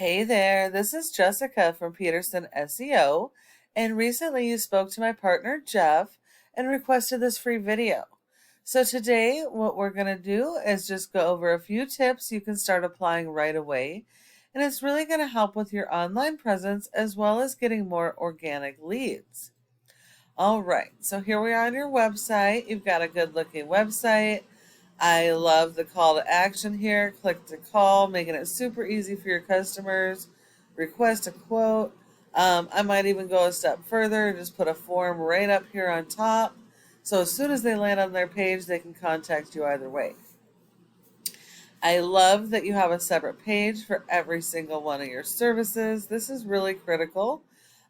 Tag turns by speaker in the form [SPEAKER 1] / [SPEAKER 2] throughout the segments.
[SPEAKER 1] Hey there, this is Jessica from Peterson SEO, and recently you spoke to my partner Jeff and requested this free video. So today what we're going to do is just go over a few tips you can start applying right away, and it's really going to help with your online presence as well as getting more organic leads. All right, so here we are on your website. You've got a good looking website. I love the call to action here. Click to call, making it super easy for your customers. Request a quote. I might even go a step further and just put a form right up here on top. So as soon as they land on their page, they can contact you either way. I love that you have a separate page for every single one of your services. This is really critical.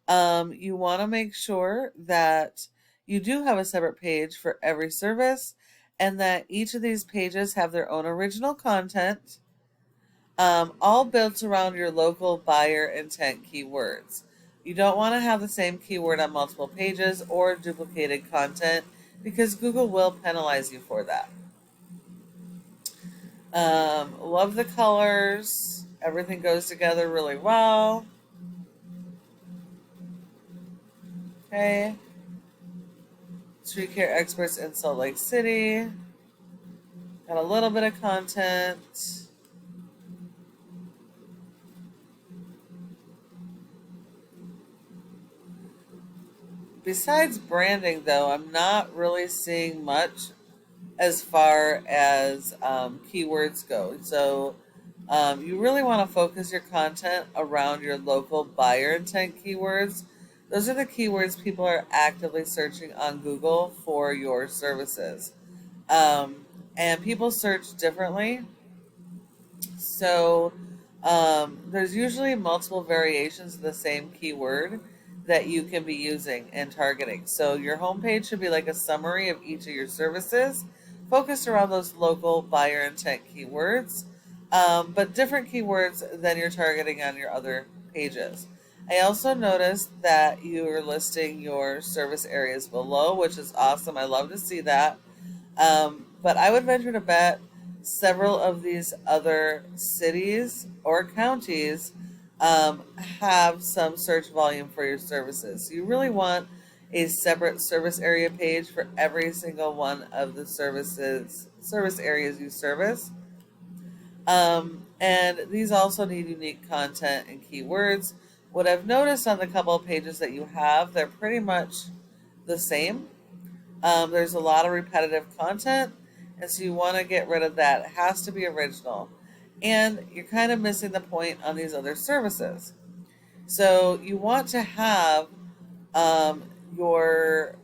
[SPEAKER 1] You want to make sure that you do have a separate page for every service and that each of these pages have their own original content, all built around your local buyer intent keywords. You don't want to have the same keyword on multiple pages or duplicated content because Google will penalize you for that. Love the colors. Everything goes together really well. Okay. Tree care experts in Salt Lake City. Got a little bit of content. Besides branding, though, I'm not really seeing much as far as keywords go. So you really want to focus your content around your local buyer intent keywords. Those are the keywords people are actively searching on Google for your services. And people search differently. So there's usually multiple variations of the same keyword that you can be using and targeting. So your homepage should be like a summary of each of your services focused around those local buyer intent keywords, but different keywords than you're targeting on your other pages. I also noticed that you are listing your service areas below, which is awesome. I love to see that. But I would venture to bet several of these other cities or counties have some search volume for your services. So you really want a separate service area page for every single one of the service areas you service. And these also need unique content and keywords. What I've noticed on the couple of pages that you have, they're pretty much the same. There's a lot of repetitive content, and so you want to get rid of that. It has to be original. And you're kind of missing the point on these other services. So you want to have your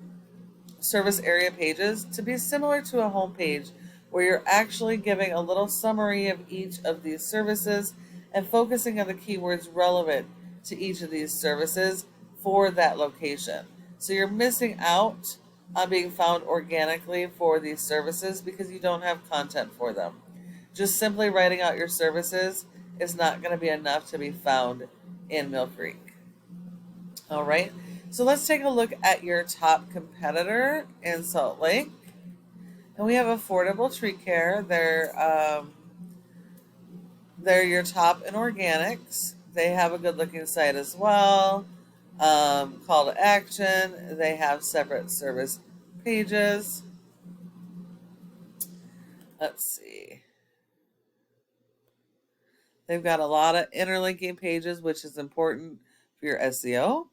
[SPEAKER 1] service area pages to be similar to a home page where you're actually giving a little summary of each of these services and focusing on the keywords relevant to each of these services for that location. So you're missing out on being found organically for these services because you don't have content for them. Just simply writing out your services is not going to be enough to be found in Mill Creek. All right, so let's take a look at your top competitor in Salt Lake. And we have Affordable Tree Care. They're your top in organics. They have a good looking site as well. Call to action. They have separate service pages. Let's see. They've got a lot of interlinking pages, which is important for your SEO.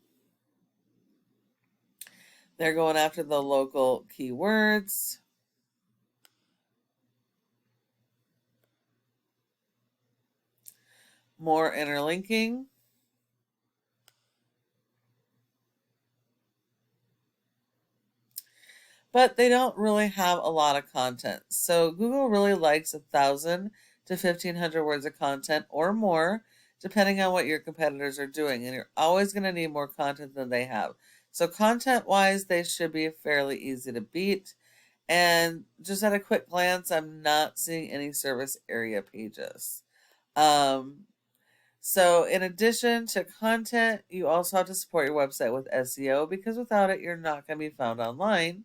[SPEAKER 1] They're going after the local keywords. More interlinking. But they don't really have a lot of content. So Google really likes 1,000 to 1,500 words of content or more, depending on what your competitors are doing. And you're always going to need more content than they have. So content-wise, they should be fairly easy to beat. And just at a quick glance, I'm not seeing any service area pages. So in addition to content, you also have to support your website with SEO because without it, you're not going to be found online.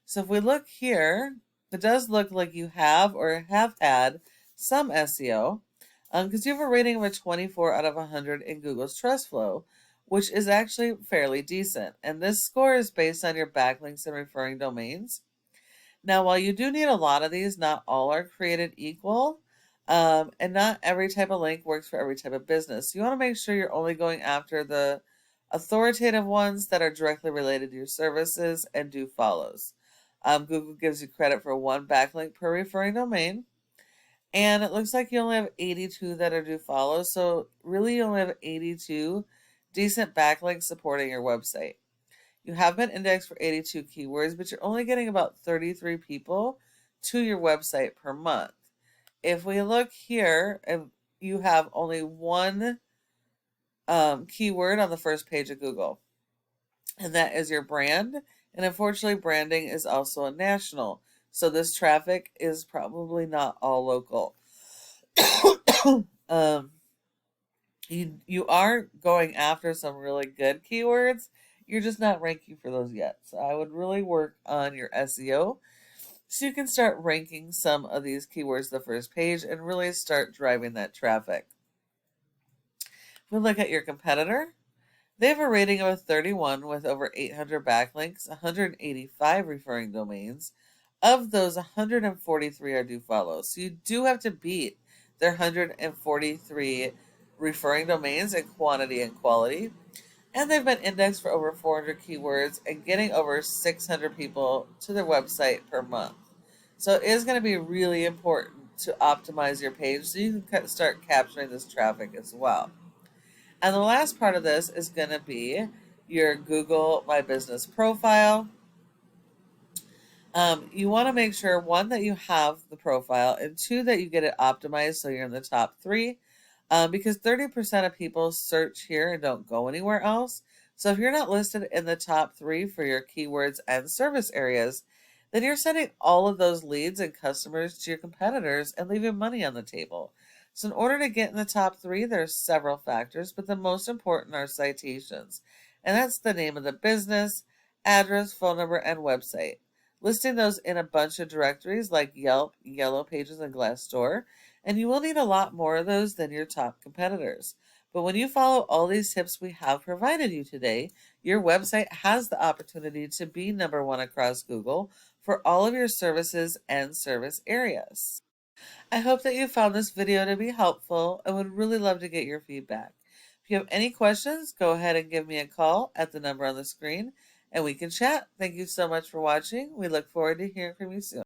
[SPEAKER 1] So if we look here, it does look like you have or have had some SEO. Because you have a rating of a 24 out of 100 in Google's Trust Flow, which is actually fairly decent. And this score is based on your backlinks and referring domains. Now, while you do need a lot of these, not all are created equal, and not every type of link works for every type of business. You want to make sure you're only going after the authoritative ones that are directly related to your services and do follows. Google gives you credit for one backlink per referring domain, and it looks like you only have 82 that are do follows. So really, you only have 82 decent backlinks supporting your website. You have been indexed for 82 keywords, but you're only getting about 33 people to your website per month. If we look here, and you have only one keyword on the first page of Google, and that is your brand. And unfortunately, branding is also a national. So this traffic is probably not all local. um, you are going after some really good keywords. You're just not ranking for those yet. So I would really work on your SEO so you can start ranking some of these keywords the first page and really start driving that traffic. If we look at your competitor, they have a rating of a 31 with over 800 backlinks, 185 referring domains. Of those, 143 are do follow. So you do have to beat their 143 referring domains in quantity and quality. And they've been indexed for over 400 keywords and getting over 600 people to their website per month. So it is going to be really important to optimize your page so you can start capturing this traffic as well. And the last part of this is going to be your Google My Business profile. You want to make sure, one, that you have the profile, and two, that you get it optimized so you're in the top three, because 30% of people search here and don't go anywhere else. So if you're not listed in the top three for your keywords and service areas, then you're sending all of those leads and customers to your competitors and leaving money on the table. So in order to get in the top three, there's several factors, but the most important are citations. And that's the name of the business, address, phone number, and website. Listing those in a bunch of directories like Yelp, Yellow Pages, and Glassdoor, and you will need a lot more of those than your top competitors. But when you follow all these tips we have provided you today, your website has the opportunity to be number one across Google for all of your services and service areas. I hope that you found this video to be helpful and would really love to get your feedback. If you have any questions, go ahead and give me a call at the number on the screen and we can chat. Thank you so much for watching. We look forward to hearing from you soon.